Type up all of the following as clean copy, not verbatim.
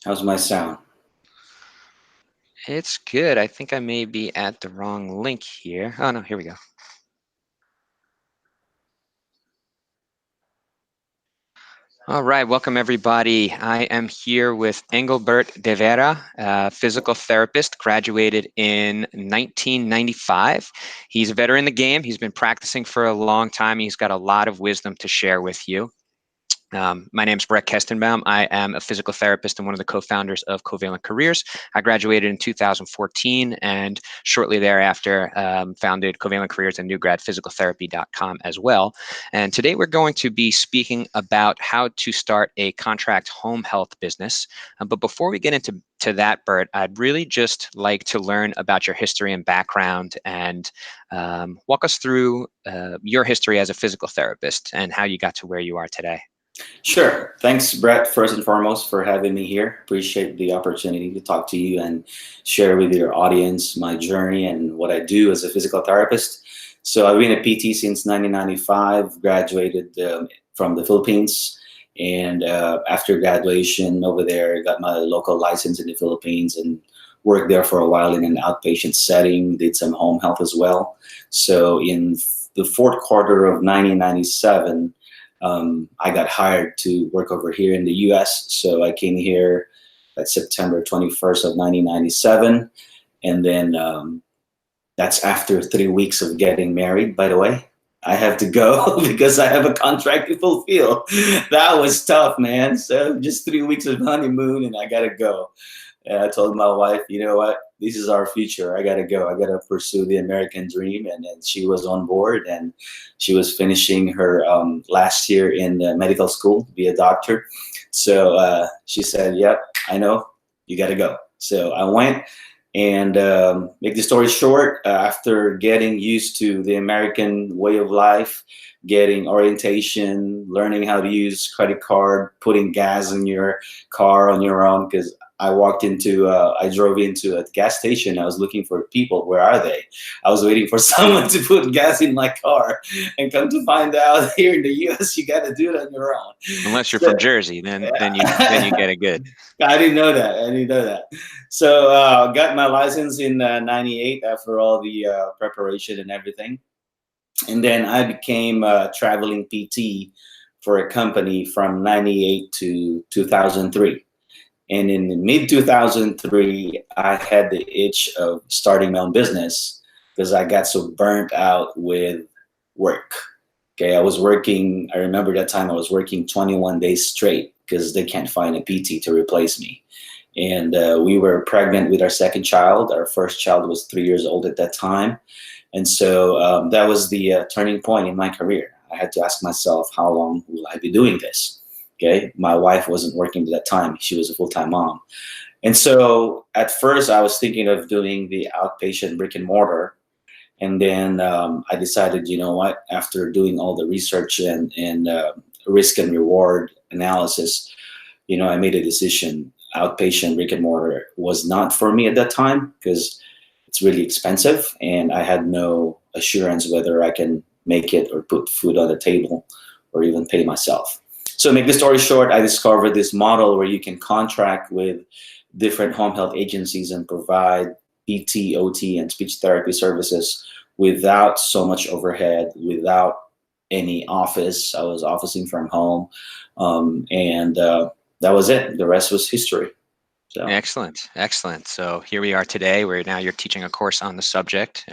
How's my sound? It's good. I think I may be at the wrong link here. Oh, no, here we go. All right, welcome everybody. I am here with Engelbert de Vera, a physical therapist, graduated in 1995. He's a veteran in the game. He's been practicing for a long time. He's got a lot of wisdom to share with you. My name is Brett Kestenbaum. I am a physical therapist and one of the co-founders of Covalent Careers. I graduated in 2014 and shortly thereafter founded Covalent Careers and newgradphysicaltherapy.com as well. And today we're going to be speaking about how to start a contract home health business. But before we get into that, Bert, I'd really just like to learn about your history and background and walk us through your history as a physical therapist and how you got to where you are today. Sure. Thanks, Brett, first and foremost, for having me here. Appreciate the opportunity to talk to you and share with your audience my journey and what I do as a physical therapist. So I've been a PT since 1995, graduated from the Philippines. And after graduation over there, got my local license in the Philippines and worked there for a while in an outpatient setting, did some home health as well. So in the fourth quarter of 1997, I got hired to work over here in the US. So I came here at September 21st of 1997. And then that's after 3 weeks of getting married, by the way. I have to go because I have a contract to fulfill. That was tough, man. So just 3 weeks of honeymoon and I got to go. And I told my wife, you know what? This is our future. I got to go. I got to pursue the American dream. And then she was on board and she was finishing her last year in medical school to be a doctor. So she said, yep, I know. You got to go. So I went. And make the story short, after getting used to the American way of life, getting orientation, learning how to use credit card, putting gas in your car on your own, because I drove into a gas station. I was looking for people. Where are they? I was waiting for someone to put gas in my car, and come to find out, here in the U.S., you got to do it on your own. Unless you're So, from Jersey, then you get it good. I didn't know that. I didn't know that. So got my license in '98 after all the preparation and everything, and then I became a traveling PT for a company from '98 to 2003. And in the mid 2003, I had the itch of starting my own business because I got so burnt out with work. Okay, I was working. I remember that time I was working 21 days straight because they can't find a PT to replace me. And we were pregnant with our second child. Our first child was 3 years old at that time. And so that was the turning point in my career. I had to ask myself, how long will I be doing this? Okay, my wife wasn't working at that time. She was a full-time mom. And so at first I was thinking of doing the outpatient brick and mortar. And then I decided, you know what, after doing all the research and risk and reward analysis, I made a decision. Outpatient brick and mortar was not for me at that time because it's really expensive and I had no assurance whether I can make it or put food on the table or even pay myself. So, make the story short, I discovered this model where you can contract with different home health agencies and provide PT, OT, and speech therapy services without so much overhead, without any office. I was officing from home, and that was it. The rest was history. So, Excellent, excellent. So here we are today, where now you're teaching a course on the subject.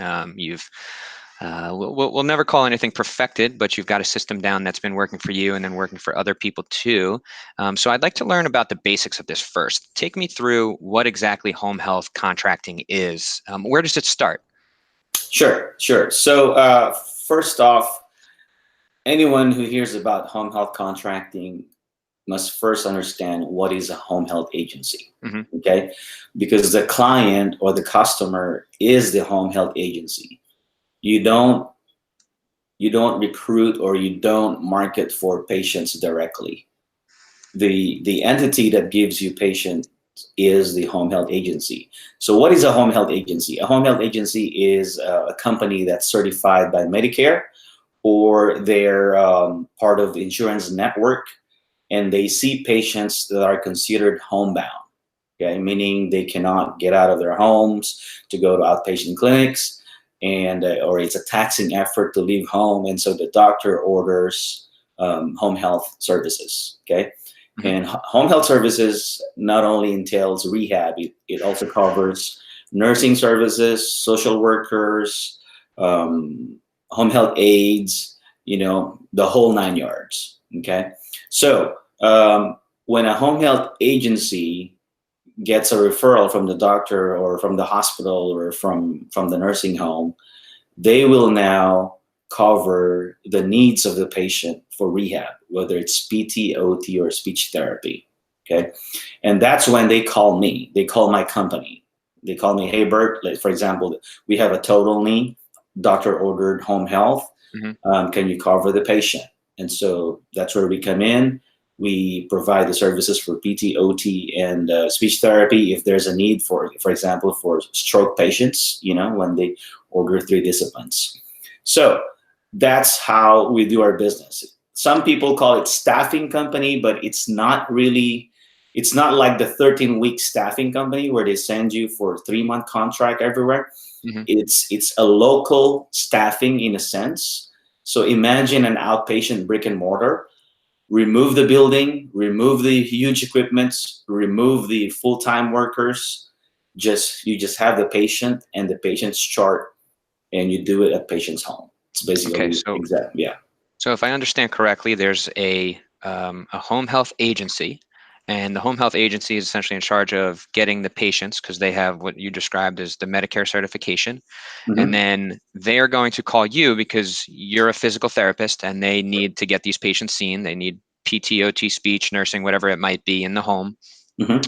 We'll never call anything perfected, but you've got a system down that's been working for you and then working for other people too. So I'd like to learn about the basics of this first. Take me through what exactly home health contracting is. Where does it start? sure, sure. So, first off, anyone who hears about home health contracting must first understand what is a home health agency. Hmm. Okay, because the client or the customer is the home health agency. You don't you don't recruit or you don't market for patients directly. The entity that gives you patient is the home health agency. So what is a home health agency? A home health agency is a company that's certified by Medicare, or they're part of the insurance network, and they see patients that are considered homebound. Okay, meaning they cannot get out of their homes to go to outpatient clinics, and or it's a taxing effort to leave home, and so the doctor orders home health services. Okay, Mhm. and home health services not only entails rehab, it also covers nursing services, social workers, um, home health aides, the whole 9 yards. Okay, so when a home health agency gets a referral from the doctor or from the hospital or from the nursing home, they will now cover the needs of the patient for rehab, whether it's PT, OT, or speech therapy. Okay, and that's when they call me. They call my company. They call me, hey Bert. Like, for example, we have a total knee, doctor ordered home health. Mhm. Can you cover the patient? And so that's where we come in. We provide the services for PT, OT, and speech therapy if there's a need for example, for stroke patients, when they order 3 disciplines. So that's how we do our business. Some people call it staffing company, but it's not really, it's not like the 13-week staffing company where they send you for a 3-month contract everywhere. Mhm. It's a local staffing in a sense. So imagine an outpatient brick and mortar. Remove the building, remove the huge equipments, remove the full-time workers. You just have the patient and the patient's chart, and you do it at patient's home. It's Okay, basically so exact. Yeah. if I understand correctly, there's a home health agency, and the home health agency is essentially in charge of getting the patients because they have what you described as the Medicare certification, and Hmm. then they are going to call you because you're a physical therapist and they need to get these patients seen. They need PT, OT, speech, nursing, whatever it might be in the home. Hmm.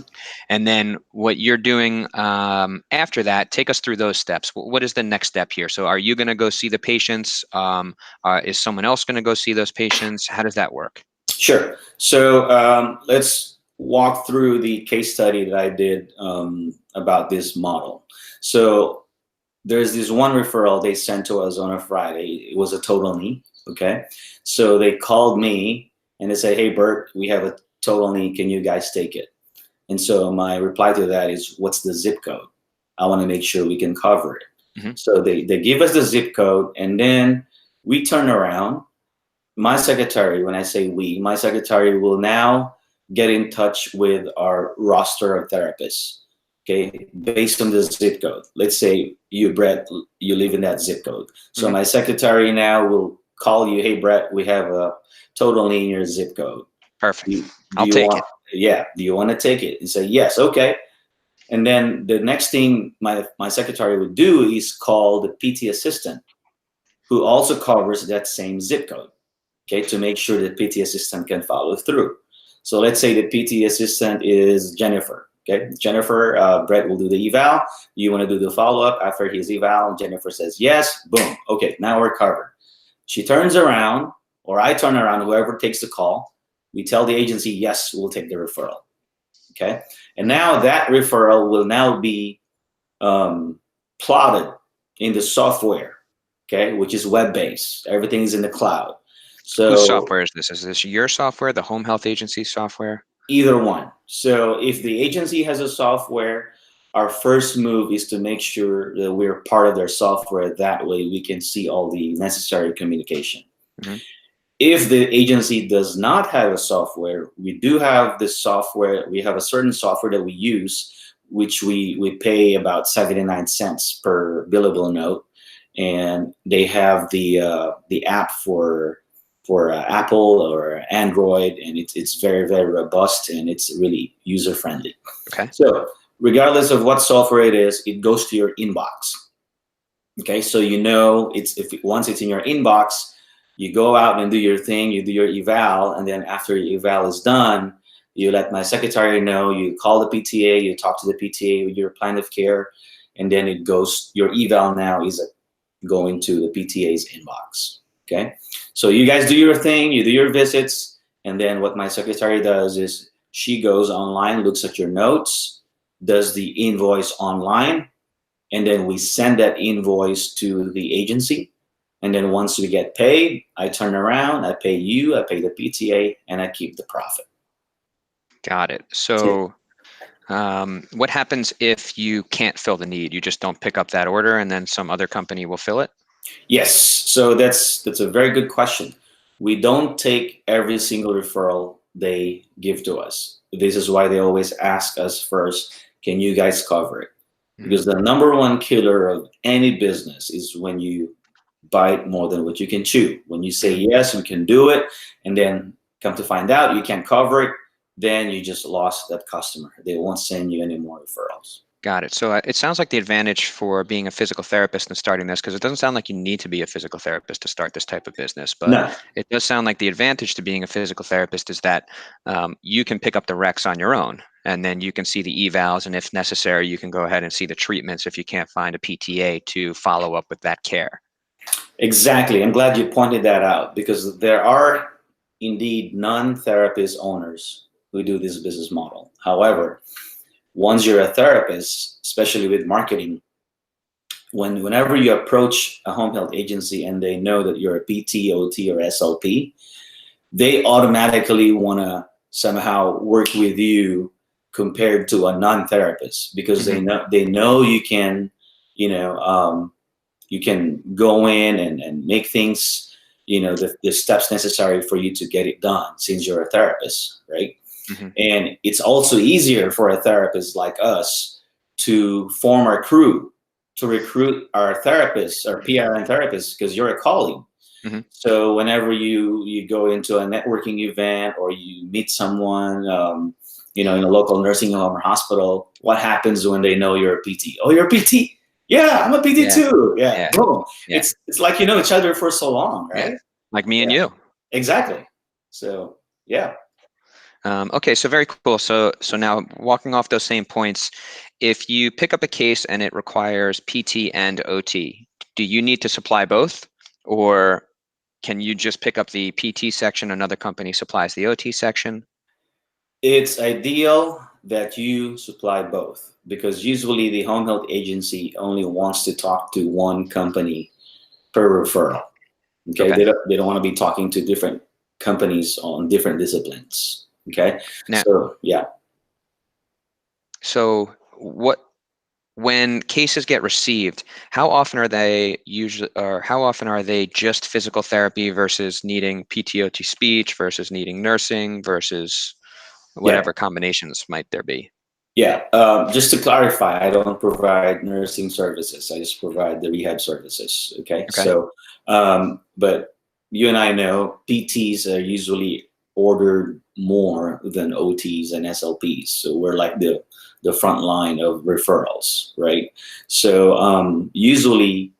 And then what you're doing after that, take us through those steps. What is the next step here? So are you going to go see the patients? Is someone else going to go see those patients? How does that work? Sure. So let's walk through the case study that I did about this model. So there's this one referral they sent to us on a Friday. It was a total knee. Okay. So they called me and they said, hey, Bert, we have a total knee. Can you guys take it? And so my reply to that is, what's the zip code? I want to make sure we can cover it. Hmm. So they give us the zip code, and then we turn around. My secretary, when I say we, my secretary will now get in touch with our roster of therapists, okay, based on the zip code. Let's say you, Brett, you live in that zip code. So Hmm. my secretary now will call you, hey, Brett, we have a total in your zip code. Perfect. Do I'll you take want, it. yeah, do you want to take it? You say, yes, okay. And then the next thing my secretary would do is call the PT assistant, who also covers that same zip code, okay, to make sure the PT assistant can follow through. So let's say the PT assistant is Jennifer. Okay, Jennifer, Brett will do the eval. You want to do the follow up after his eval? Jennifer says yes. Boom. Okay, now we're covered. She turns around, or I turn around, whoever takes the call. We tell the agency, yes, we'll take the referral. Okay, and Hmm. now that referral will now be plotted in the software, okay, which is web based. Everything is in the cloud. Whose So software is this? Is this your software, the home health agency software? either one. So if the agency has a software, our first move is to make sure that we're part of their software. That way we can see all the necessary communication. Hmm. If the agency does not have a software, we do have this software. We have a certain software that we use, which we pay about 79 cents per billable note, and they have the app for Apple or Android, and it's very, very robust, and it's really user friendly. Okay. So regardless of what software it is, it goes to your inbox. Okay, so it's if once it's in your inbox, you go out and do your thing, you do your eval, and then after your eval is done, you let my secretary know, you call the PTA, you talk to the PTA with your plan of care, and then it goes, your eval now is going to the PTA's inbox. Okay, so you guys do your thing, you do your visits, and then what my secretary does is she goes online, looks at your notes, does the invoice online, and then we send that invoice to the agency. And then once we get paid, I turn around, I pay you, I pay the PTA, and I keep the profit. Got it. That's it. So What happens if you can't fill the need? You just don't pick up that order and then some other company will fill it? Yes, so that's a very good question. We don't take every single referral they give to us. This is why they always ask us first, can you guys cover it? Mhm. Because the number one killer of any business is when you bite more than what you can chew. When you say Mhm. yes, we can do it, and then come to find out you can't cover it, then you just lost that customer. They won't send you any more referrals. Got it. So it sounds like the advantage for being a physical therapist and starting this, because it doesn't sound like you need to be a physical therapist to start this type of business, but No, it does sound like the advantage to being a physical therapist is that you can pick up the recs on your own, and then you can see the evals, and if necessary, you can go ahead and see the treatments if you can't find a PTA to follow up with that care. exactly. I'm glad you pointed that out because there are indeed non-therapist owners who do this business model. However, once you're a therapist, especially with marketing, whenever you approach a home health agency and they know that you're a PT, OT, or SLP, they automatically want to somehow work with you compared to a non-therapist because Hmm. they know you can, you know, you can go in and make things, the steps necessary for you to get it done since you're a therapist, right? Hmm. And it's also easier for a therapist like us to form our crew, to recruit our therapists, our PRN therapists, because you're a colleague. Hmm. So whenever you go into a networking event or you meet someone, in a local nursing home or hospital, what happens when they know you're a PT? Oh, you're a PT? Yeah, I'm a PT Yeah, too. Yeah, yeah, boom. yeah, It's like you know each other for so long, yeah. right? Like me and Yeah, you. exactly. So yeah. Okay, so very cool. So now walking off those same points, if you pick up a case and it requires PT and OT, do you need to supply both, or can you just pick up the PT section, another company supplies the OT section? It's ideal that you supply both because usually the home health agency only wants to talk to one company per referral. Okay, Okay. they don't want to be talking to different companies on different disciplines. Okay, Now, so yeah, so what when cases get received, how often are they usually, or how often are they just physical therapy versus needing PTOT speech versus needing nursing versus yeah, whatever combinations might there be? yeah. Just to clarify, I don't provide nursing services. I just provide the rehab services. Okay, Okay. so but you and I know PTs are usually ordered more than OTs and SLPs. So we're like the front line of referrals, right? So usually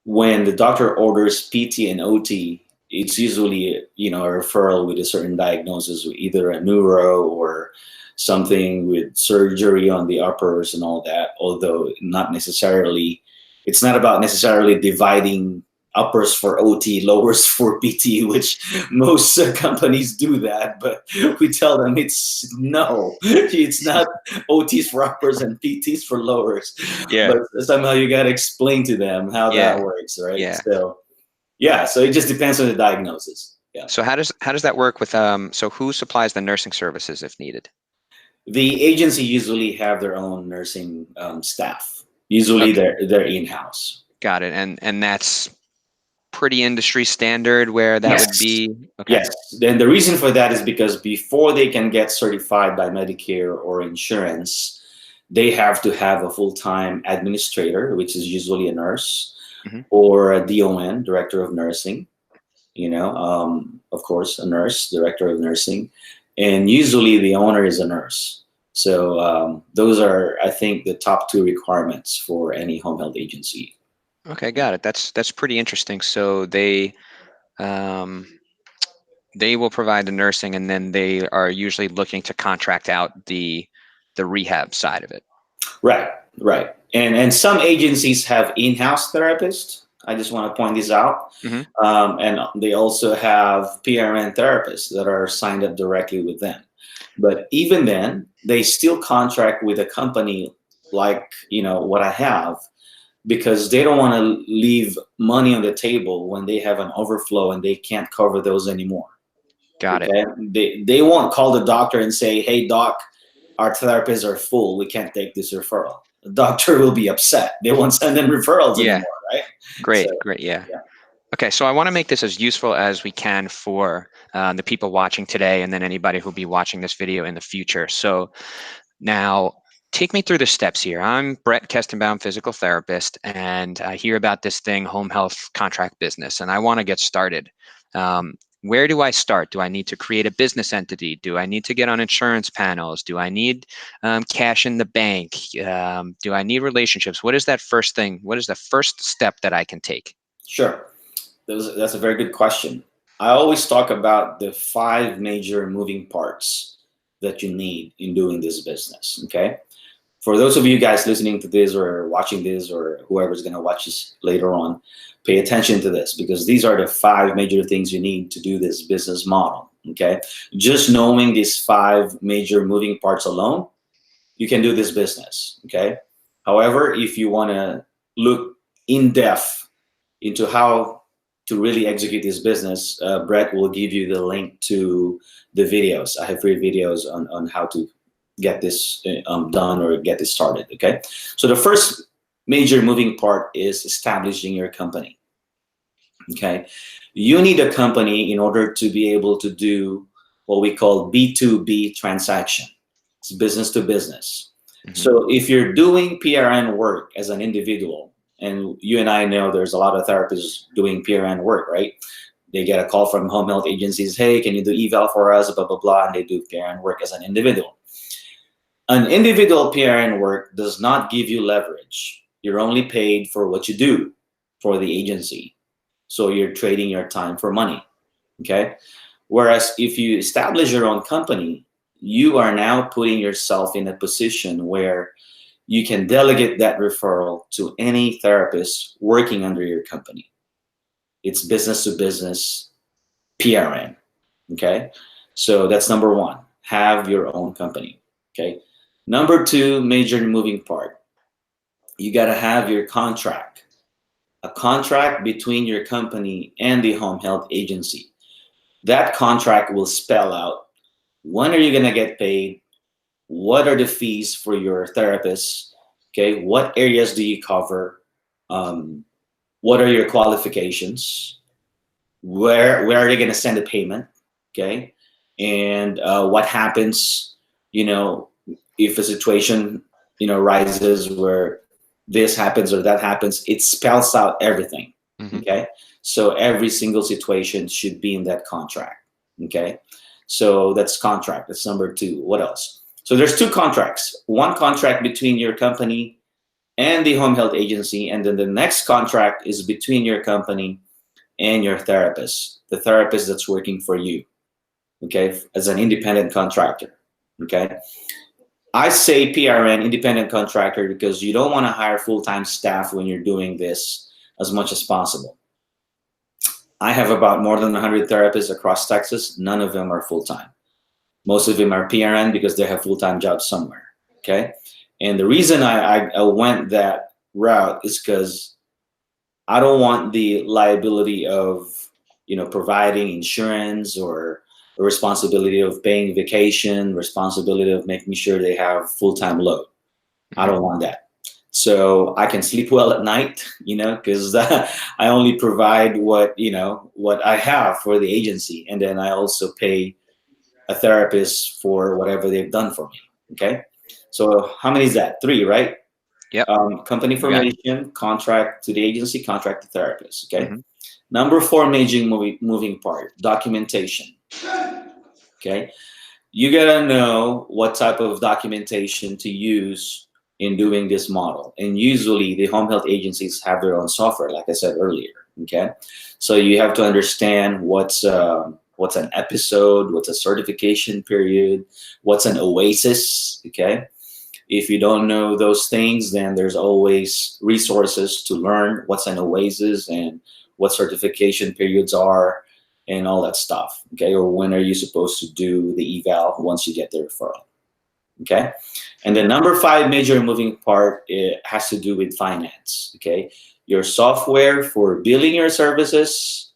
when the doctor orders PT and OT, it's usually a referral with a certain diagnosis, either a neuro or something with surgery on the uppers and all that. Although not necessarily, it's not about necessarily dividing uppers for OT, lowers for PT, which most companies do that. But we tell them it's no, it's not OTs for uppers and PTs for lowers, Yeah. but somehow you got to explain to them how that Yeah. works, right? Yeah. So yeah, so it just depends on the diagnosis. Yeah, So how does that work with so who supplies the nursing services if needed? the agency usually have their own nursing staff. Usually Okay, they're in-house. got it. And that's pretty industry standard where that would Yes, be okay. yes. Then the reason for that is because before they can get certified by Medicare or insurance, they have to have a full-time administrator, which is usually a nurse Hmm. or a DON, director of nursing. Of course, a nurse, director of nursing, and usually the owner is a nurse. So those are, I think, the top two requirements for any home health agency. Okay, got it. That's pretty interesting. So um, they will provide the nursing, and then they are usually looking to contract out the rehab side of it. Right, right. And some agencies have in-house therapists. I just want to point this out. Hmm. And they also have PRN therapists that are signed up directly with them. But even then, they still contract with a company like, what I have, because they don't want to leave money on the table when they have an overflow and they can't cover those anymore. Got it. Okay, they won't call the doctor and say, "Hey, doc, our therapists are full. We can't take this referral. The doctor will be upset. They won't send them referrals Yeah. anymore, right? So, Great. Yeah. yeah, Okay, so I want to make this as useful as we can for the people watching today and then anybody who'll be watching this video in the future. So now, take me through the steps here. I'm Brett Kestenbaum, physical therapist, and I hear about this thing, home health contract business, and I want to get started. Where do I start? Do I need to create a business entity? Do I need to get on insurance panels? Do I need cash in the bank? Do I need relationships? What is that first thing? What is the first step that I can take? sure. That's a very good question. I always talk about the 5 major moving parts that you need in doing this business. Okay. For those of you guys listening to this or watching this or whoever's going to watch this later on, pay attention to this because these are the 5 major things you need to do this business model. Okay. Just knowing these 5 major moving parts alone, you can do this business. Okay. However, if you want to look in depth into how to really execute this business, Brett will give you the link to the videos. I have free videos on how to get this done or get this started. Okay. So the first major moving part is establishing your company. Okay. You need a company in order to be able to do what we call B2B transaction. It's business to business. Mm-hmm. So if you're doing PRN work as an individual, and you and I know there's a lot of therapists doing PRN work, right? They get a call from home health agencies, hey, can you do eval for us, blah, blah, blah, and they do PRN work as an individual. An individual PRN work does not give you leverage. You're only paid for what you do for the agency. So you're trading your time for money, okay? Whereas if you establish your own company, you are now putting yourself in a position where you can delegate that referral to any therapist working under your company. It's business to business PRN, okay? So that's number 1, have your own company, okay? Number 2, major moving part, you gotta have your contract, a contract between your company and the home health agency. That contract will spell out when are you gonna get paid, what are the fees for your therapist, okay, what areas do you cover, what are your qualifications, where are they going to send the payment, okay, and what happens, if a situation rises where this happens or that happens. It spells out everything. Mm-hmm. Okay, so every single situation should be in that contract. Okay, so that's contract. That's number 2. What else? So there's 2 contracts. One contract between your company and the home health agency, and then the next contract is between your company and your therapist, the therapist that's working for you, okay, as an independent contractor. Okay, I say PRN, independent contractor, because you don't want to hire full-time staff when you're doing this as much as possible. I have about more than 100 therapists across Texas. None of them are full-time. Most of them are PRN because they have full-time jobs somewhere. Okay, and the reason I went that route is because I don't want the liability of providing insurance or the responsibility of paying vacation, responsibility of making sure they have full-time load. I don't want that. So I can sleep well at night, because I only provide what I have for the agency, and then I also pay a therapist for whatever they've done for me. Okay, so how many is that? 3, right? Yep. Company formation, contract to the agency, contract to therapist. Okay. Mm-hmm. Number 4 major moving part, documentation. Okay, you gotta know what type of documentation to use in doing this model, and usually the home health agencies have their own software, like I said earlier. Okay, so you have to understand what's an episode, what's a certification period, what's an oasis. Okay, if you don't know those things, then there's always resources to learn what's an oasis and what certification periods are and all that stuff. Okay, or when are you supposed to do the eval once you get the referral. Okay, and the number 5 major moving part, it has to do with finance. Okay, your software for billing your services.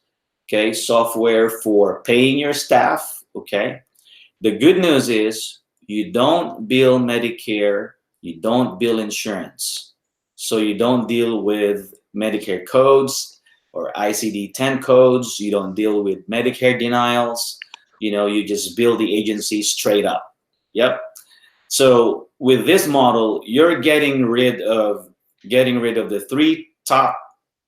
Okay, software for paying your staff. Okay, the good news is You don't bill Medicare, you don't bill insurance. So you don't deal with Medicare codes or ICD-10 codes. You don't deal with Medicare denials. You just bill the agency straight up. Yep. So with this model, you're getting rid of the three top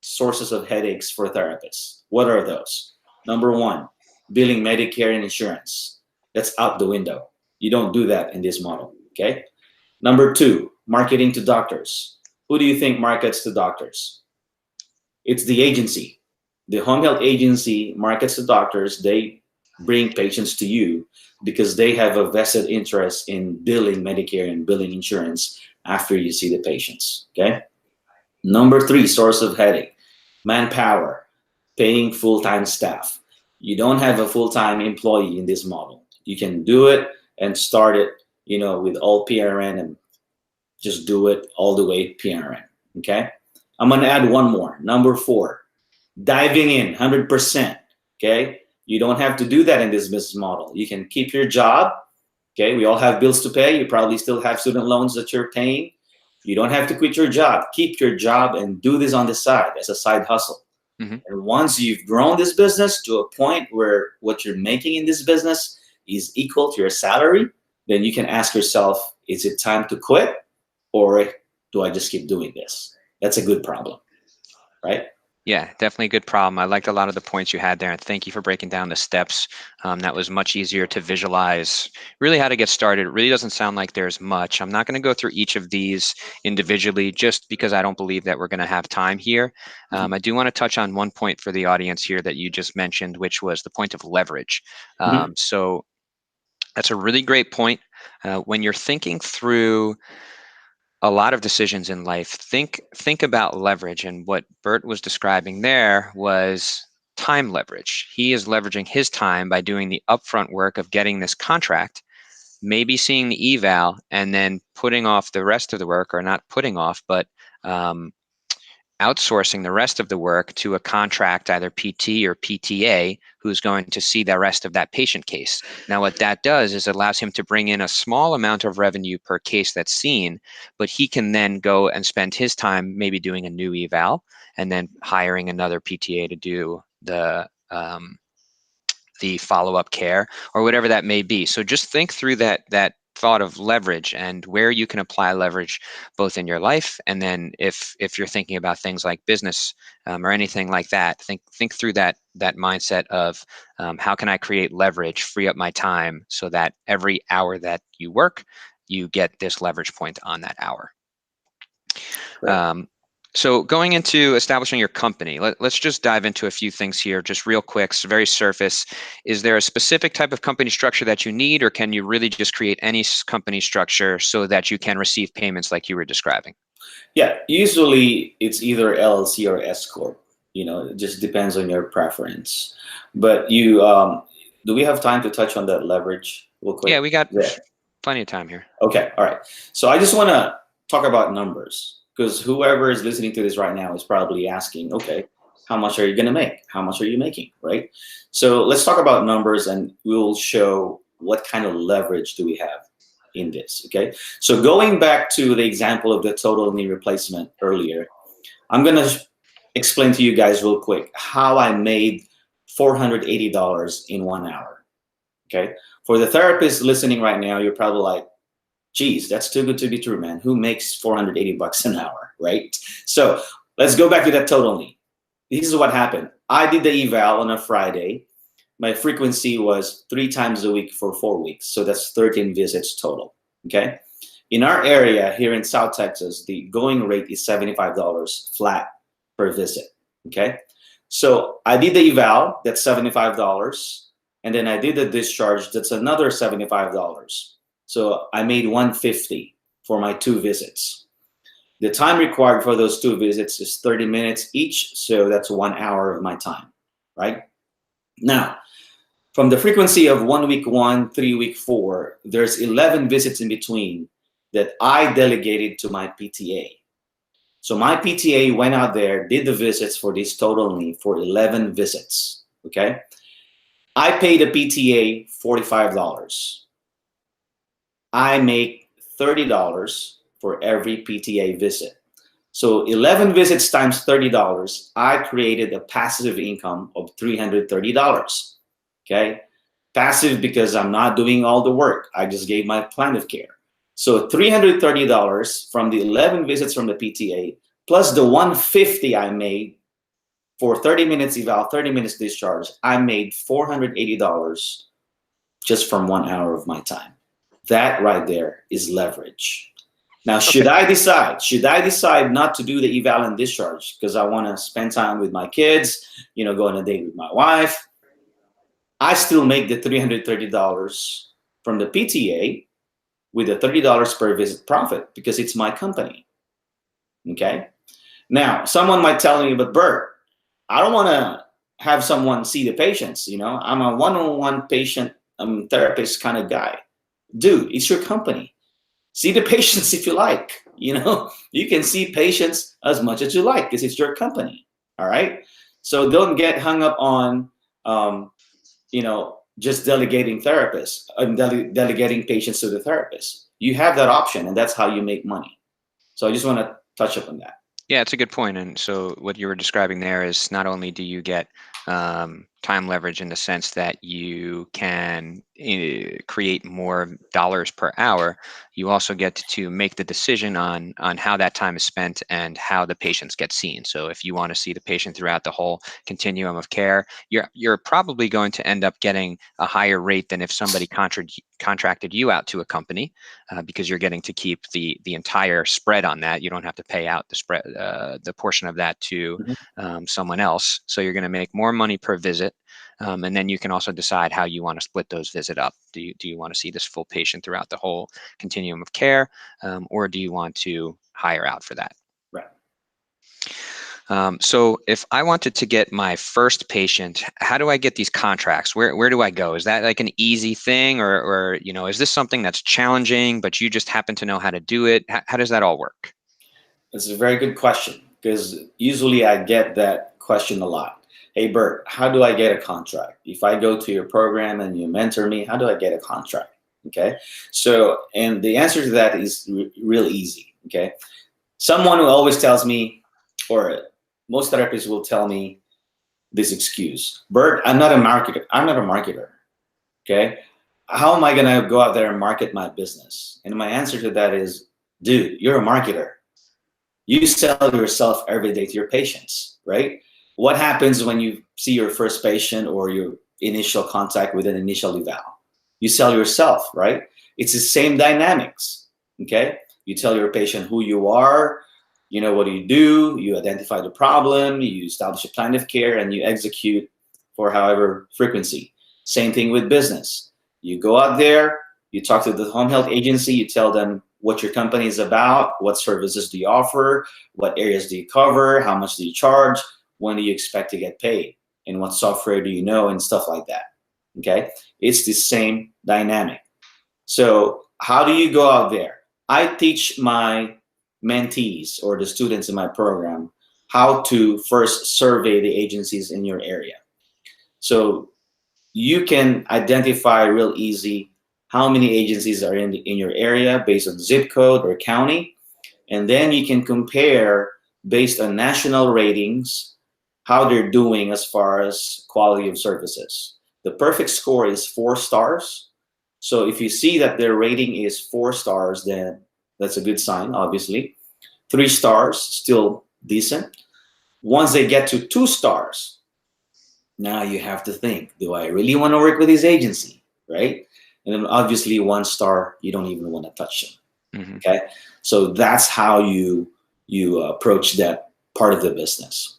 sources of headaches for therapists. What are those? Number one, billing Medicare and insurance. That's out the window. You don't do that in this model. Okay. Number two, marketing to doctors. Who do you think markets to doctors? It's the agency. The home health agency markets to doctors. They bring patients to you because they have a vested interest in billing Medicare and billing insurance after you see the patients. Okay. Number three, source of headache, manpower, paying full-time staff. You don't have a full-time employee in this model. You can do it and start it, with all PRN and just do it all the way PRN. Okay. I'm going to add one more. Number four, diving in 100%. Okay. You don't have to do that in this business model. You can keep your job. Okay. We all have bills to pay. You probably still have student loans that you're paying. You don't have to quit your job. Keep your job and do this on the side as a side hustle. Mm-hmm. And once you've grown this business to a point where what you're making in this business is equal to your salary, then you can ask yourself, is it time to quit? Or do I just keep doing this? That's a good problem, right? Yeah, definitely a good problem. I liked a lot of the points you had there, and thank you for breaking down the steps. That was much easier to visualize really how to get started. It really doesn't sound like there's much. I'm not going to go through each of these individually just because I don't believe that we're going to have time here. I do want to touch on one point for the audience here that you just mentioned, which was the point of leverage. So that's a really great point. When you're thinking through a lot of decisions in life, think about leverage. And what Bert was describing there was time leverage. He is leveraging his time by doing the upfront work of getting this contract, maybe seeing the eval, and then putting off the rest of the work, or not putting off, but outsourcing the rest of the work to a contract, either PT or PTA, who's going to see the rest of that patient case. Now, what that does is allows him to bring in a small amount of revenue per case that's seen, but he can then go and spend his time maybe doing a new eval and then hiring another PTA to do the follow-up care or whatever that may be. So just think through that thought of leverage and where you can apply leverage both in your life, and then if you're thinking about things like business or anything like that, think through that mindset of how can I create leverage, free up my time so that every hour that you work, you get this leverage point on that hour. Right. So going into establishing your company, let's just dive into a few things here, just real quick, very surface. Is there a specific type of company structure that you need, or can you really just create any company structure so that you can receive payments like you were describing? Yeah, usually it's either LLC or S Corp. It just depends on your preference. But do we have time to touch on that leverage real quick? Yeah, we got plenty of time here. Okay, all right. So I just want to talk about numbers, because whoever is listening to this right now is probably asking, okay, how much are you going to make? How much are you making, right? So let's talk about numbers, and we'll show what kind of leverage do we have in this, okay? So going back to the example of the total knee replacement earlier, I'm going to explain to you guys real quick how I made $480 in 1 hour, okay? For the therapist listening right now, you're probably like, geez, that's too good to be true, man. Who makes 480 bucks an hour, right? So let's go back to that total knee. This is what happened. I did the eval on a Friday. My frequency was 3 times a week for 4 weeks. So that's 13 visits total, okay? In our area here in South Texas, the going rate is $75 flat per visit, okay? So I did the eval, that's $75. And then I did the discharge, that's another $75. So I made $150 for my 2 visits. The time required for those 2 visits is 30 minutes each, so that's 1 hour of my time, right? Now, from the frequency of 1 week 1, 3 week 4, there's 11 visits in between that I delegated to my PTA. So my PTA went out there, did the visits for this total knee for 11 visits, okay? I paid a PTA $45. I make $30 for every PTA visit. So 11 visits times $30, I created a passive income of $330. Okay, passive because I'm not doing all the work. I just gave my plan of care. So $330 from the 11 visits from the PTA plus the $150 I made for 30 minutes eval, 30 minutes discharge. I made $480 just from 1 hour of my time. That right there is leverage. Now, should I decide not to do the eval and discharge because I want to spend time with my kids, go on a date with my wife, I still make the $330 from the PTA with a $30 per visit profit because it's my company. Okay. Now, someone might tell me, but Bert, I don't want to have someone see the patients. I'm a one-on-one patient therapist kind of guy. Dude, it's your company. See the patients if you like. You can see patients as much as you like because it's your company. All right. So don't get hung up on, just delegating therapists and delegating patients to the therapist. You have that option, and that's how you make money. So I just want to touch up on that. Yeah, it's a good point. And so what you were describing there is not only do you get time leverage in the sense that you can create more dollars per hour, you also get to make the decision on how that time is spent and how the patients get seen. So if you want to see the patient throughout the whole continuum of care, you're probably going to end up getting a higher rate than if somebody contracted you out to a company, because you're getting to keep the entire spread on that. You don't have to pay out the spread, the portion of that to someone else. So you're going to make more money per visit. And then you can also decide how you want to split those visits up. Do you want to see this full patient throughout the whole continuum of care, or do you want to hire out for that? Right. So if I wanted to get my first patient, how do I get these contracts? Where do I go? Is that like an easy thing, or is this something that's challenging, but you just happen to know how to do it? How does that all work? That's a very good question, because usually I get that question a lot. Hey, Bert, how do I get a contract? If I go to your program and you mentor me, how do I get a contract? Okay. So, and the answer to that is real easy. Okay. Someone who always tells me, or most therapists will tell me this excuse: Bert, I'm not a marketer. I'm not a marketer. Okay. How am I going to go out there and market my business? And my answer to that is, dude, you're a marketer. You sell yourself every day to your patients, right? What happens when you see your first patient or your initial contact with an initial eval? You sell yourself, right? It's the same dynamics, okay? You tell your patient who you are, what do, you identify the problem, you establish a plan of care, and you execute for however frequency. Same thing with business. You go out there, you talk to the home health agency, you tell them what your company is about, what services do you offer, what areas do you cover, how much do you charge, when do you expect to get paid, and what software do you know, and stuff like that. Okay, it's the same dynamic. So how do you go out there? I teach my mentees or the students in my program how to first survey the agencies in your area. So you can identify real easy how many agencies are in your area based on zip code or county, and then you can compare based on national ratings how they're doing as far as quality of services. The perfect score is 4 stars. So if you see that their rating is 4 stars, then that's a good sign, obviously. 3 stars, still decent. Once they get to 2 stars, now you have to think, do I really want to work with this agency, right? And then obviously 1 star, you don't even want to touch them. Mm-hmm. Okay, so that's how you approach that part of the business.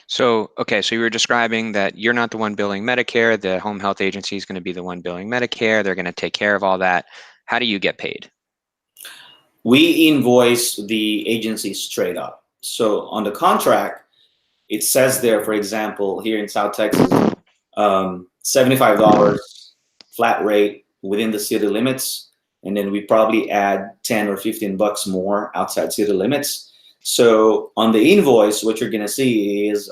So, okay, so you were describing that you're not the one billing Medicare. The home health agency is going to be the one billing Medicare. They're going to take care of all that. How do you get paid? We invoice the agency straight up. So on the contract, it says there, for example, here in South Texas, $75 flat rate within the city limits. And then we probably add 10 or 15 bucks more outside city limits. So on the invoice, what you're going to see is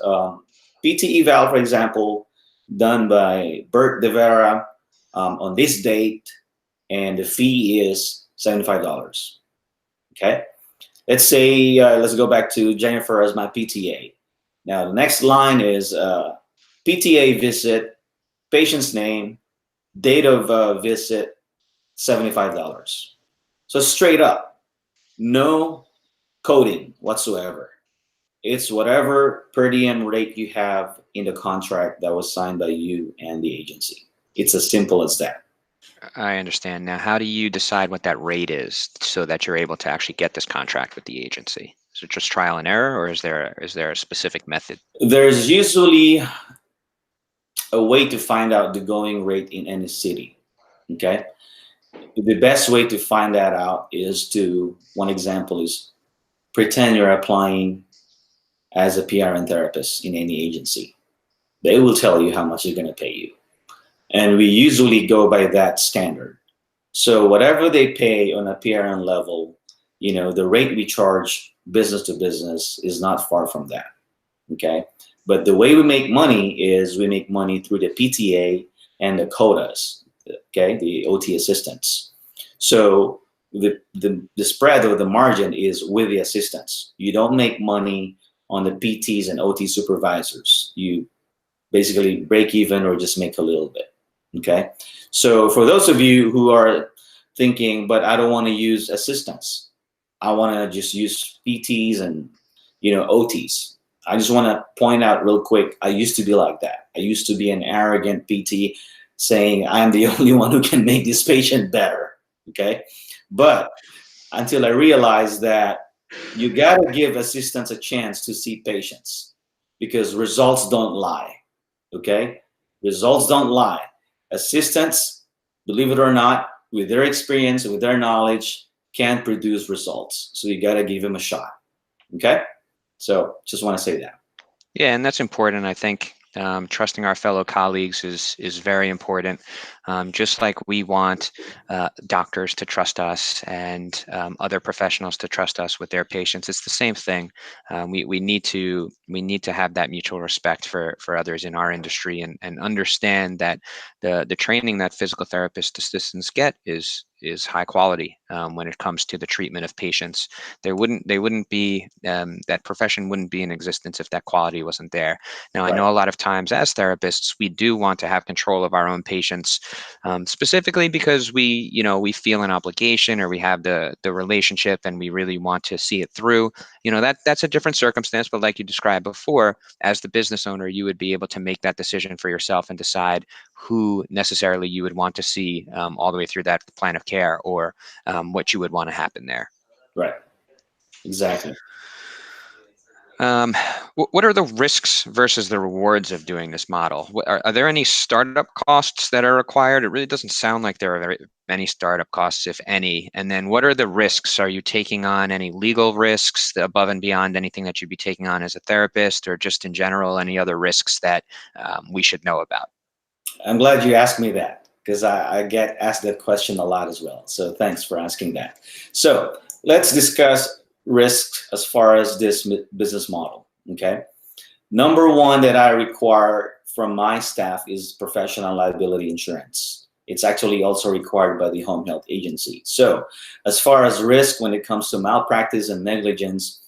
PT eval, for example, done by Bert Vera on this date, and the fee is $75. Okay. Let's say, let's go back to Jennifer as my PTA. Now, the next line is PTA visit, patient's name, date of visit, $75. So straight up, no coding whatsoever. It's whatever per diem rate you have in the contract that was signed by you and the agency. It's as simple as that. I understand. Now, how do you decide what that rate is so that you're able to actually get this contract with the agency? Is it just trial and error, or is there a specific method? There's usually a way to find out the going rate in any city. Okay. The best way to find that out is one example is pretend you're applying as a PRN therapist in any agency. They will tell you how much they're going to pay you. And we usually go by that standard. So whatever they pay on a PRN level, the rate we charge business to business is not far from that. Okay. But the way we make money is we make money through the PTA and the quotas, okay, the OT assistants. So the spread or the margin is with the assistants. You don't make money on the PTs and OT supervisors. You basically break even or just make a little bit. Okay. So for those of you who are thinking, but I don't want to use assistants, I want to just use PTs and OTs. I just want to point out real quick, I used to be like that. I used to be an arrogant PT saying I'm the only one who can make this patient better. Okay. But until I realized that you got to give assistants a chance to see patients because results don't lie. Okay. Results don't lie. Assistants, believe it or not, with their experience, with their knowledge, can produce results. So you got to give them a shot. Okay. So just want to say that. Yeah, and that's important. I think trusting our fellow colleagues is very important. Just like we want doctors to trust us and other professionals to trust us with their patients, it's the same thing. We need to have that mutual respect for others in our industry and understand that the training that physical therapist assistants get is high quality when it comes to the treatment of patients. They wouldn't be that profession wouldn't be in existence if that quality wasn't there. Now, right. I know a lot of times as therapists, we do want to have control of our own patients, specifically because we feel an obligation or we have the relationship and we really want to see it through. That's a different circumstance, but like you described before, as the business owner, you would be able to make that decision for yourself and decide who necessarily you would want to see all the way through that plan of care or what you would want to happen there. Right. Exactly. What are the risks versus the rewards of doing this model? Are there any startup costs that are required? It really doesn't sound like there are very many startup costs, if any. And then what are the risks? Are you taking on any legal risks above and beyond anything that you'd be taking on as a therapist, or just in general, any other risks that we should know about? I'm glad you asked me that because I get asked that question a lot as well. So thanks for asking that. So let's discuss risks as far as this business model. Okay. Number one that I require from my staff is professional liability insurance. It's actually also required by the home health agency. So as far as risk when it comes to malpractice and negligence,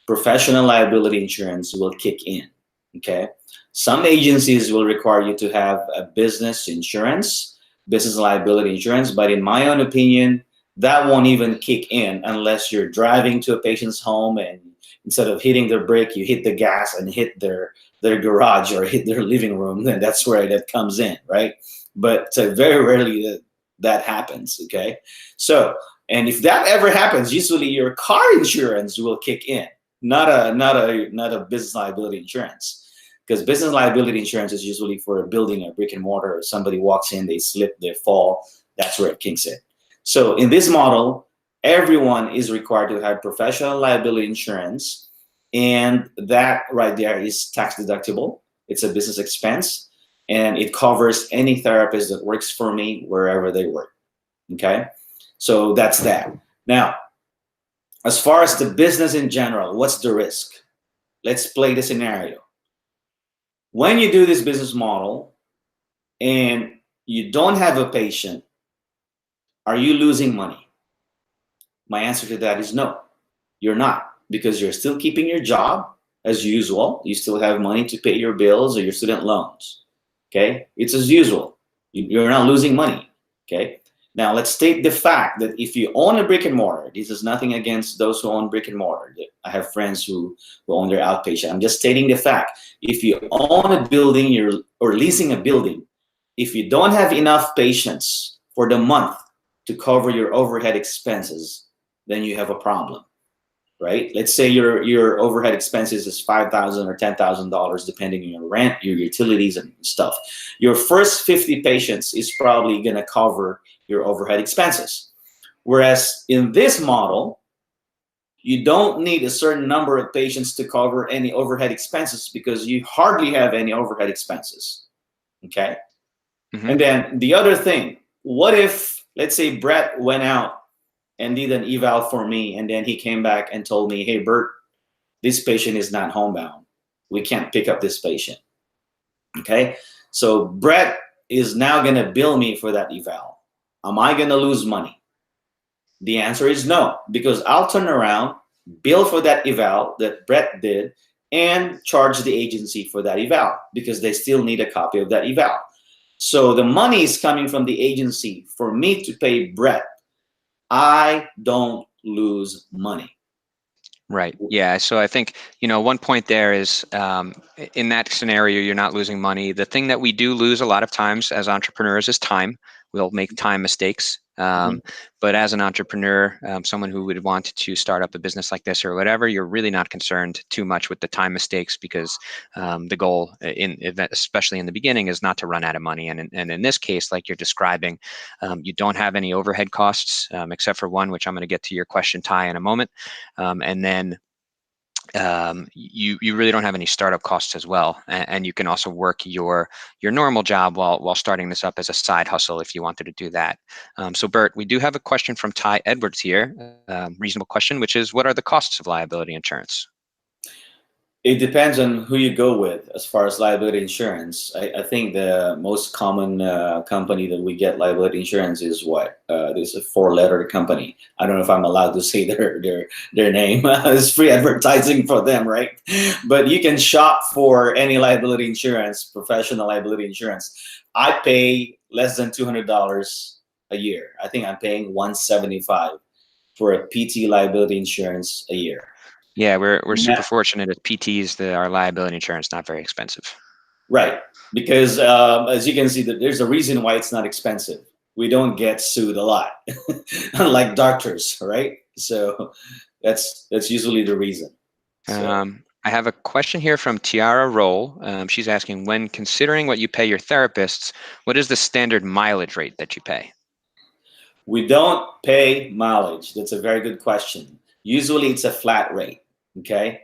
professional liability insurance will kick in. Okay. Some agencies will require you to have a business insurance, business liability insurance, but in my own opinion, that won't even kick in unless you're driving to a patient's home and instead of hitting the brake, you hit the gas and hit their garage or hit their living room, and that's where that comes in, right? But very rarely that happens, okay? So, and if that ever happens, usually your car insurance will kick in, not a business liability insurance. Because business liability insurance is usually for a building, a brick and mortar, or somebody walks in, they slip, they fall, that's where it kicks in. So in this model, everyone is required to have professional liability insurance, and that right there is tax deductible. It's a business expense, and it covers any therapist that works for me wherever they work, okay? So that's that. Now, as far as the business in general, what's the risk? Let's play the scenario. When you do this business model and you don't have a patient, are you losing money? My answer to that is no, you're not, because you're still keeping your job as usual. You still have money to pay your bills or your student loans. Okay, it's as usual. You're not losing money. Okay, now let's state the fact that if you own a brick and mortar, this is nothing against those who own brick and mortar. I have friends who own their outpatient. I'm just stating the fact. If you own a building, or leasing a building, if you don't have enough patients for the month to cover your overhead expenses, then you have a problem, right? Let's say your overhead expenses is $5,000 or $10,000, depending on your rent, your utilities, and stuff. Your first 50 patients is probably going to cover your overhead expenses. Whereas in this model, you don't need a certain number of patients to cover any overhead expenses because you hardly have any overhead expenses. Okay. Mm-hmm. And then the other thing, what if, let's say, Brett went out and did an eval for me, and then he came back and told me, hey, Bert, this patient is not homebound. We can't pick up this patient. Okay, so Brett is now going to bill me for that eval. Am I going to lose money? The answer is no, because I'll turn around, bill for that eval that Brett did, and charge the agency for that eval because they still need a copy of that eval. So the money is coming from the agency for me to pay Brett. I don't lose money. Right. Yeah. So I think, one point there is in that scenario, you're not losing money. The thing that we do lose a lot of times as entrepreneurs is time. We'll make time mistakes. But as an entrepreneur, someone who would want to start up a business like this or whatever, you're really not concerned too much with the time mistakes because the goal, especially in the beginning, is not to run out of money. And in this case, like you're describing, you don't have any overhead costs except for one, which I'm going to get to your question, Ty, in a moment. And then you really don't have any startup costs as well, and you can also work your normal job while starting this up as a side hustle if you wanted to do that. So Bert, we do have a question from Ty Edwards here, reasonable question, which is, what are the costs of liability insurance? It depends on who you go with as far as liability insurance. I think the most common company that we get liability insurance is what? There's a 4-letter company. I don't know if I'm allowed to say their name. It's free advertising for them, right? But you can shop for any liability insurance, professional liability insurance. I pay less than $200 a year. I think I'm paying $175 for a PT liability insurance a year. Yeah, we're super fortunate at PTs that our liability insurance not very expensive. Right, because as you can see, that there's a reason why it's not expensive. We don't get sued a lot, unlike doctors, right? So that's usually the reason. So. I have a question here from Tiara Roll. She's asking, when considering what you pay your therapists, what is the standard mileage rate that you pay? We don't pay mileage. That's a very good question. Usually it's a flat rate, okay?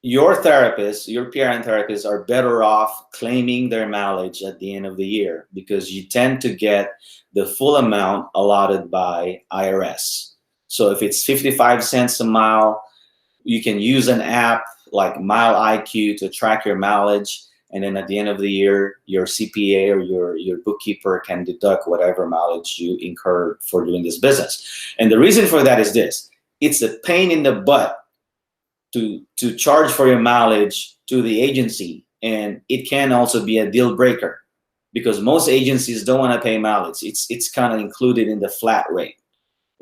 Your therapists, your PRN therapists are better off claiming their mileage at the end of the year because you tend to get the full amount allotted by IRS. So if it's 55 cents a mile, you can use an app like Mile IQ to track your mileage. And then at the end of the year, your CPA or your bookkeeper can deduct whatever mileage you incurred for doing this business. And the reason for that is this: it's a pain in the butt to charge for your mileage to the agency, and it can also be a deal breaker because most agencies don't want to pay mileage. It's kind of included in the flat rate.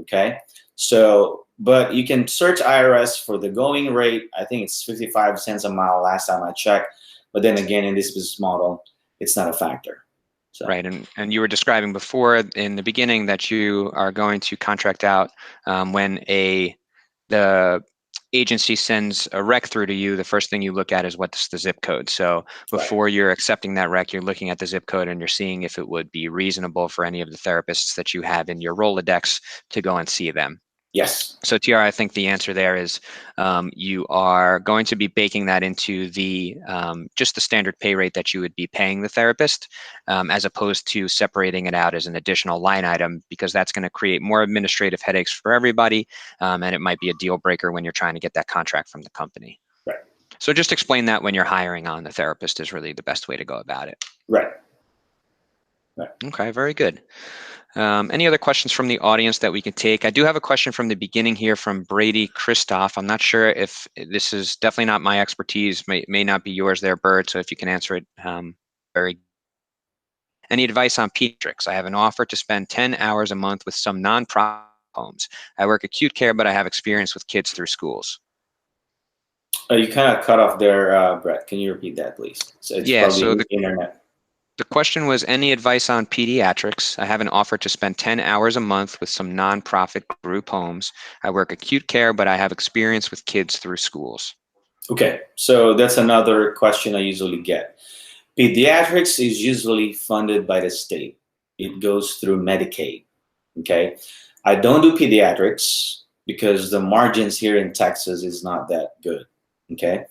Okay, so but you can search IRS for the going rate. I think it's 55 cents a mile last time I checked. But then again, in this business model, it's not a factor. So. Right, and you were describing before in the beginning that you are going to contract out when the agency sends a rec through to you. The first thing you look at is what's the zip code. So before you're accepting that rec, you're looking at the zip code and you're seeing if it would be reasonable for any of the therapists that you have in your Rolodex to go and see them. Yes. So Tiara, I think the answer there is you are going to be baking that into the just the standard pay rate that you would be paying the therapist, as opposed to separating it out as an additional line item, because that's going to create more administrative headaches for everybody, and it might be a deal breaker when you're trying to get that contract from the company. Right. So just explain that when you're hiring on the therapist is really the best way to go about it. Right. Right. Okay, very good. Any other questions from the audience that we can take? I do have a question from the beginning here from Brady Christoph. I'm not sure if this is definitely not my expertise, may not be yours there, Bert, so if you can answer it, very. Any advice on pediatrics? I have an offer to spend 10 hours a month with some nonprofit homes. I work acute care, but I have experience with kids through schools. You kind of cut off there, Brett. Can you repeat that, please? So it's Yeah, so probably internet. the question was, any advice on pediatrics? I have an offer to spend 10 hours a month with some nonprofit group homes. I work acute care, but I have experience with kids through schools. Okay, so that's another question I usually get. Pediatrics is usually funded by the state. It goes through Medicaid. Okay, I don't do pediatrics because the margins here in Texas is not that good. Okay,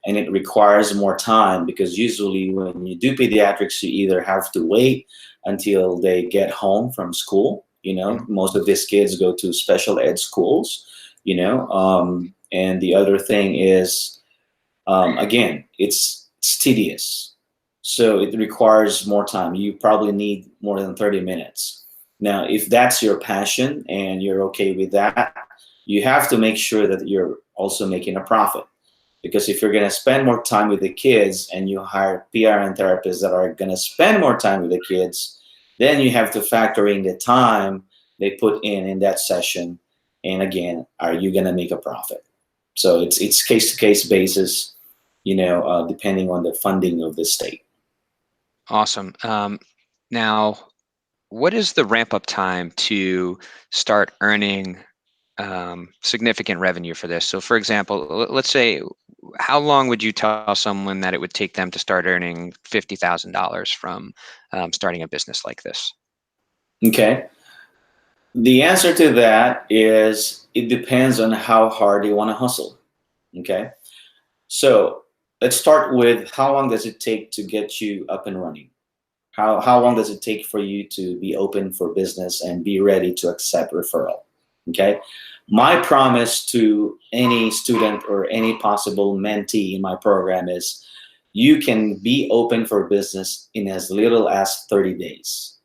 and it requires more time because usually when you do pediatrics, you either have to wait until they get home from school. Most of these kids go to special ed schools. And the other thing is, again, it's tedious, so it requires more time. You probably need more than 30 minutes. Now, if that's your passion and you're okay with that, you have to make sure that you're also making a profit. Because if you're going to spend more time with the kids and you hire PRN therapists that are going to spend more time with the kids, then you have to factor in the time they put in that session. And again, are you going to make a profit? So it's case-to-case basis, depending on the funding of the state. Awesome. Now, what is the ramp-up time to start earning significant revenue for this? So for example, let's say, how long would you tell someone that it would take them to start earning $50,000 from starting a business like this? Okay. The answer to that is it depends on how hard they want to hustle. Okay. So let's start with, how long does it take to get you up and running? How long does it take for you to be open for business and be ready to accept referral? Okay. My promise to any student or any possible mentee in my program is you can be open for business in as little as 30 days.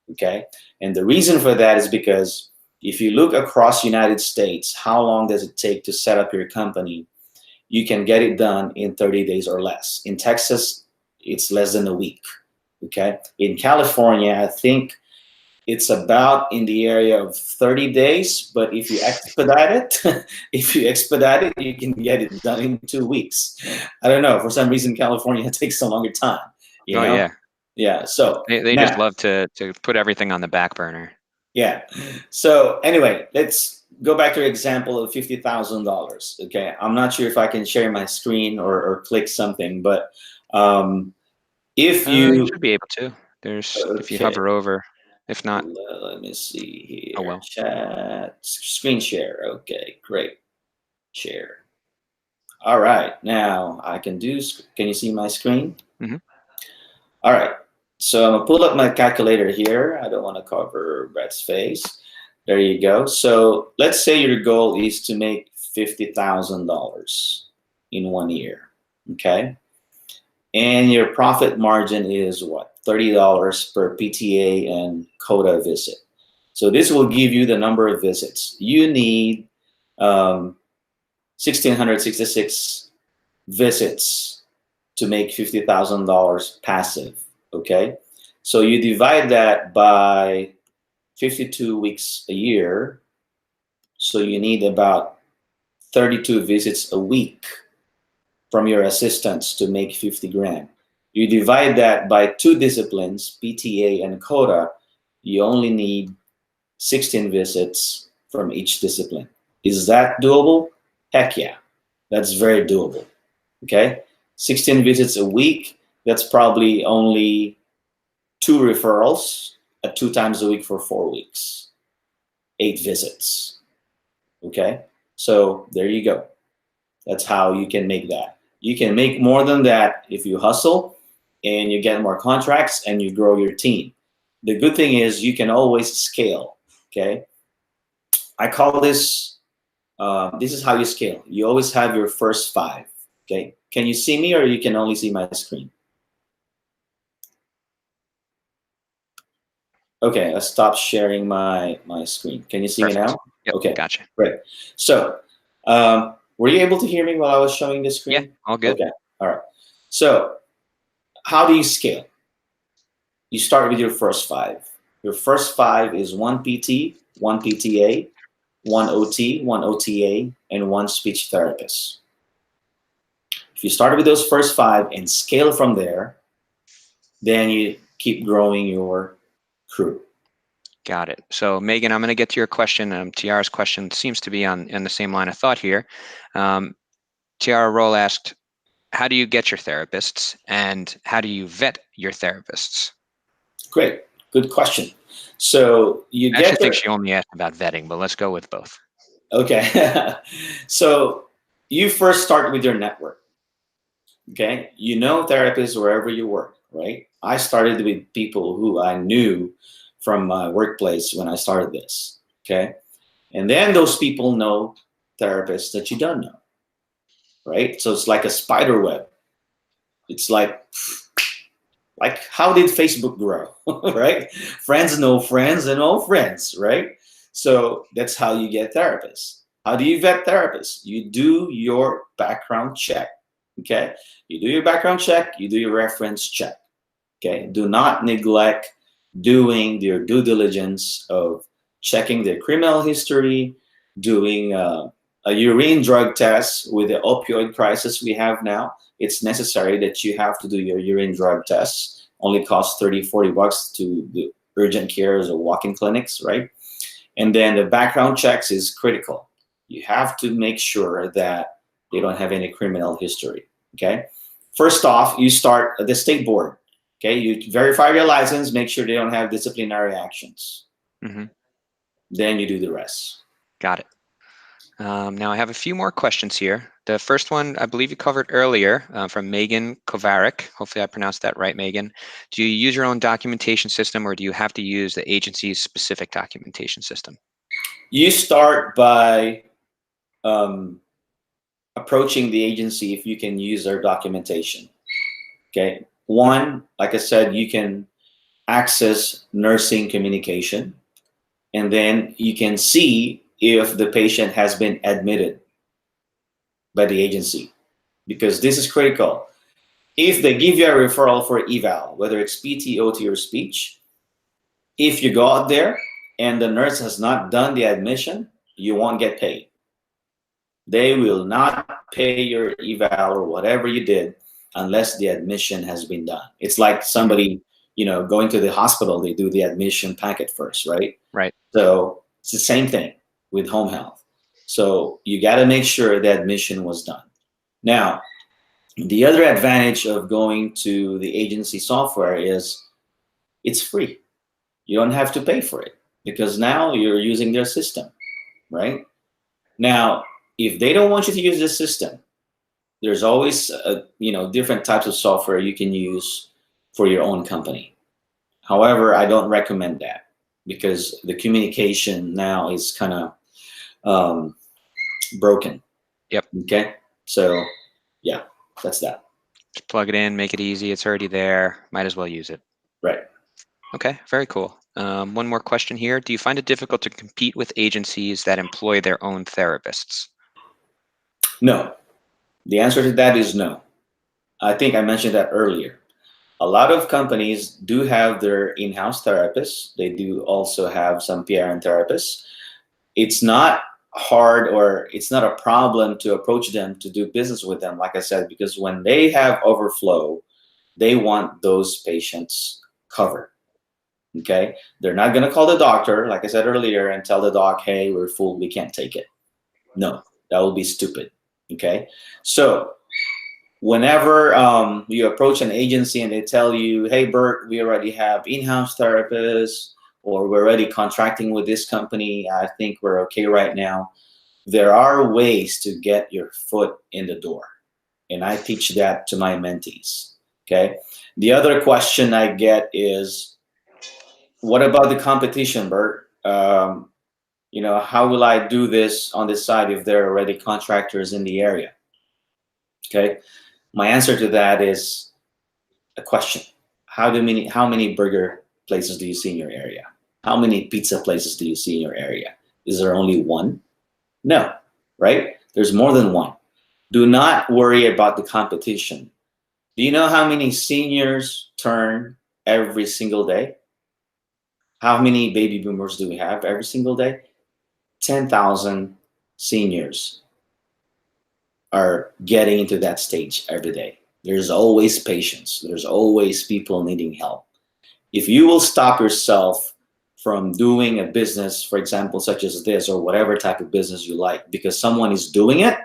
Okay. And the reason for that is because if you look across the United States, how long does it take to set up your company? You can get it done in 30 days or less. In Texas, it's less than a week. Okay. In California, I think it's about in the area of 30 days, but if you expedite it, you can get it done in 2 weeks. I don't know, for some reason, California takes a longer time, Oh yeah. Yeah, so They now, just love to put everything on the back burner. yeah. So anyway, let's go back to your example of $50,000. Okay, I'm not sure if I can share my screen or click something, but if You you, should be able to. If you okay, hover over. If not, let me see oh here. well. Chat, screen share. Okay, great. Share. All right, now I can do, can you see my screen? Mm-hmm. All right, so I'm gonna pull up my calculator here. I don't want to cover Brett's face. There you go. So let's say your goal is to make $50,000 in 1 year, okay? And your profit margin is what? $30 per PTA and quota visit. So this will give you the number of visits. You need 1,666 visits to make $50,000 passive, okay? So you divide that by 52 weeks a year. So you need about 32 visits a week from your assistants to make 50 grand. You divide that by 2 disciplines, PTA and quota, you only need 16 visits from each discipline. Is that doable? Heck yeah, that's very doable, okay? 16 visits a week, that's probably only 2 referrals at 2 times a week for 4 weeks, 8 visits, okay? So there you go. That's how you can make that. You can make more than that if you hustle and you get more contracts and you grow your team. The good thing is you can always scale, okay? I call this, this is how you scale. You always have your first 5, okay? Can you see me or you can only see my screen? Okay, I stopped sharing my screen. Can you see me Perfect. now? Yep, Okay, gotcha. great. So, were you able to hear me while I was showing the Yeah, screen? all good. Okay, all right. So, how do you scale? You start with your first five. Your first five is one PT, one PTA, one OT, one OTA, and one speech therapist. If you start with those first five and scale from there, then you keep growing your crew. Got it. So Megan, I'm going to get to your question. Tiara's question seems to be on the same line of thought here. Tiara Roll asked, how do you get your therapists and how do you vet your therapists? Great, good question. So you I actually get think your she only asked about vetting, but let's go with both. okay. So you first start with your network. Okay, you know therapists wherever you work, right? I started with people who I knew from my workplace when I started this. Okay, and then those people know therapists that you don't know, right? So it's like a spider web. It's like how did Facebook grow, right? Friends know friends and all friends, right? So that's how you get therapists. How do you vet therapists? You do your background check. Okay, you do your background check. You do your reference check. Okay, do not neglect doing your due diligence of checking their criminal history, doing a urine drug test. With the opioid crisis we have now, it's necessary that you have to do your urine drug tests. Only costs 30, 40 bucks to the urgent cares or walk-in clinics, right? And then the background checks is critical. You have to make sure that they don't have any criminal history, okay? First off, you start at the state board. Okay, you verify your license, make sure they don't have disciplinary actions. Mm-hmm. Then you do the rest. Got it. Now I have a few more questions here. The first one, I believe you covered earlier, from Megan Kovarik. Hopefully I pronounced that right, Megan. Do you use your own documentation system or do you have to use the agency's specific documentation system? You start by um, approaching the agency if you can use their documentation. Okay, one, like I said, you can access nursing communication, and then you can see if the patient has been admitted by the agency, because this is critical. If they give you a referral for eval, whether it's PT, OT, or speech, if you go out there and the nurse has not done the admission, you won't get paid. They will not pay your eval or whatever you did unless the admission has been done. It's like somebody, going to the hospital, they do the admission packet first, right? Right. So it's the same thing with home health. So you got to make sure the admission was done. Now, the other advantage of going to the agency software is it's free. You don't have to pay for it because now you're using their system, right? Now, if they don't want you to use the system, there's always different types of software you can use for your own company. However, I don't recommend that because the communication now is kind of broken. Yep. Okay, so yeah, that's that. Just plug it in, make it easy. It's already there. Might as well use it. Right. Okay, very cool. One more question here. Do you find it difficult to compete with agencies that employ their own therapists? No. The answer to that is no. I think I mentioned that earlier. A lot of companies do have their in-house therapists. They do also have some PRN therapists. It's not hard or it's not a problem to approach them to do business with them, like I said, because when they have overflow, they want those patients covered. Okay? They're not going to call the doctor, like I said earlier, and tell the doc, hey, we're full, we can't take it. No, that would be stupid. Okay? So whenever you approach an agency and they tell you, hey, Bert, we already have in-house therapists, or we're already contracting with this company, I think we're okay right now. There are ways to get your foot in the door. And I teach that to my mentees. Okay. The other question I get is, what about the competition, Bert? How will I do this on this side if there are already contractors in the area? Okay. My answer to that is a question. How many burger places do you see in your area? How many pizza places do you see in your area? Is there only one? No, right? There's more than one. Do not worry about the competition. Do you know how many seniors turn every single day? How many baby boomers do we have every single day? 10,000 seniors are getting into that stage every day. There's always patients. There's always people needing help. If you will stop yourself from doing a business, for example, such as this or whatever type of business you like, because someone is doing it,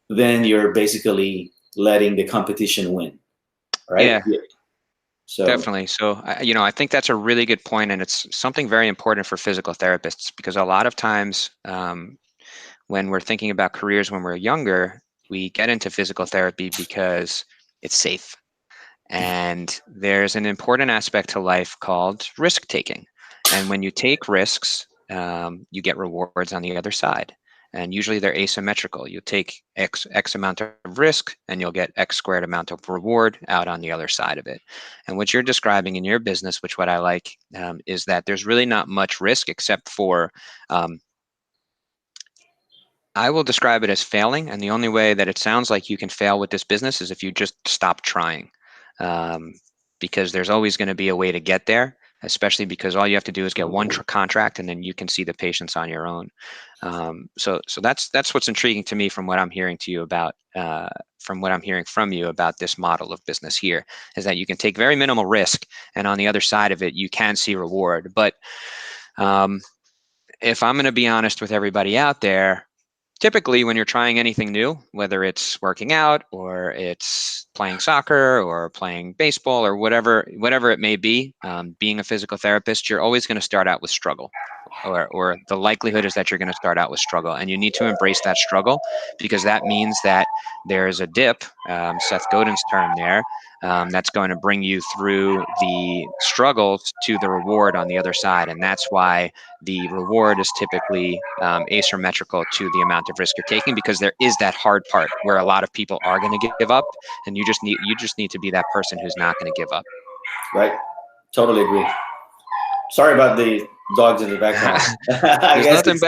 then you're basically letting the competition win, right? Yeah, So, definitely. So, I think that's a really good point, and it's something very important for physical therapists because a lot of times when we're thinking about careers when we're younger, we get into physical therapy because it's safe. And there's an important aspect to life called risk taking. And when you take risks, you get rewards on the other side. And usually they're asymmetrical. You take X amount of risk and you'll get X squared amount of reward out on the other side of it. And what you're describing in your business, which what I like, is that there's really not much risk except for um, I will describe it as failing, and the only way that it sounds like you can fail with this business is if you just stop trying, um, because there's always going to be a way to get there. Especially because all you have to do is get one contract, and then you can see the patients on your own. So that's what's intriguing to me from what I'm hearing to you about, from what I'm hearing from you about this model of business here, is that you can take very minimal risk, and on the other side of it, you can see reward. But if I'm going to be honest with everybody out there, typically when you're trying anything new, whether it's working out or it's playing soccer or playing baseball or whatever it may be, being a physical therapist, you're always going to start out with struggle, or the likelihood is that you're going to start out with struggle, and you need to embrace that struggle because that means that there's a dip, Seth Godin's term there, that's going to bring you through the struggles to the reward on the other side. And that's why the reward is typically asymmetrical to the amount of risk you're taking, because there is that hard part where a lot of people are going to give up, and you just need to be that person who's not going to give up. right, totally agree. Sorry about the dogs in the background. I There's guess nothing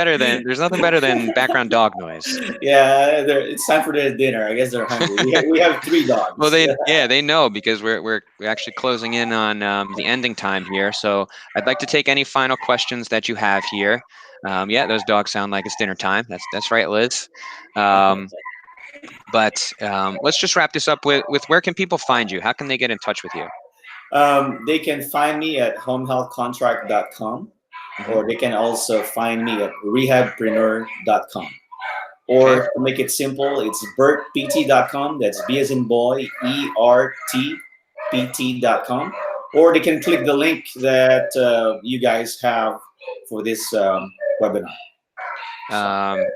better than background dog noise. yeah, it's time for their dinner. I guess they're hungry. We have three Well, dogs. they know because we're actually closing in on the ending time here. So I'd like to take any final questions that you have here. Yeah, those dogs sound like it's dinner time. That's right, Liz. But let's just wrap this up with where can people find you? How can they get in touch with you? They can find me at homehealthcontract.com, Mm-hmm. or they can also find me at rehabpreneur.com. Okay. Or to make it simple, it's bertpt.com. That's B as in boy, ERTPT.com. Or they can click the link that you guys have for this webinar.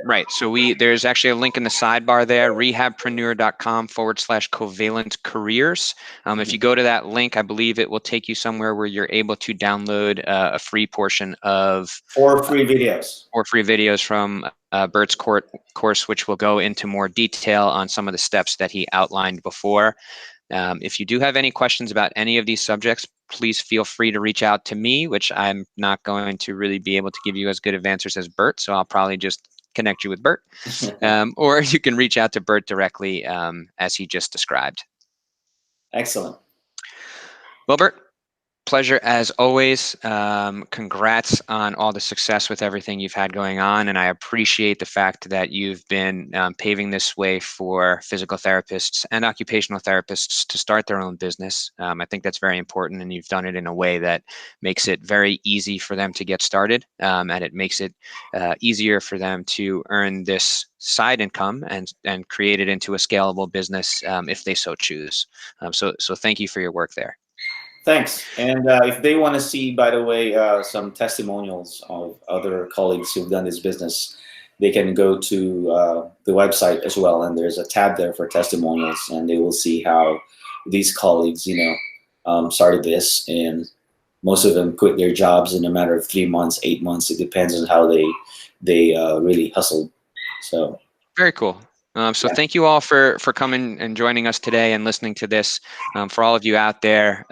Right. So there's actually a link in the sidebar there, rehabpreneur.com/covalent careers. If you go to that link, I believe it will take you somewhere where you're able to download a free portion of 4 free videos. 4 free videos from Bert's course, which will go into more detail on some of the steps that he outlined before. If you do have any questions about any of these subjects, please feel free to reach out to me, which I'm not going to really be able to give you as good of answers as Bert, so I'll probably just connect you with Bert. Or you can reach out to Bert directly, as he just described. Excellent. Well, Bert, pleasure as always. Congrats on all the success with everything you've had going on, and I appreciate the fact that you've been paving this way for physical therapists and occupational therapists to start their own business. I think that's very important, and you've done it in a way that makes it very easy for them to get started, and it makes it easier for them to earn this side income and create it into a scalable business if they so choose. So thank you for your work there. Thanks. And if they want to see, by the way, some testimonials of other colleagues who've done this business, they can go to the website as well. And there's a tab there for testimonials, and they will see how these colleagues, started this. And most of them quit their jobs in a matter of 3 months, 8 months. It depends on how they really hustled. So very cool. So thank you all for coming and joining us today and listening to this. For all of you out there,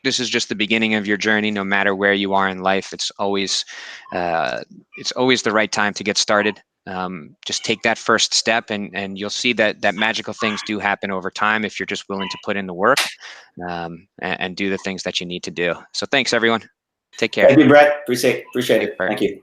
this is just the beginning of your journey. No matter where you are in life, it's always the right time to get started. Just take that first step, and you'll see that magical things do happen over time if you're just willing to put in the work, and do the things that you need to do. So thanks, everyone. Take care. Thank you, Brett. Appreciate Thanks, it. Bert. Thank you.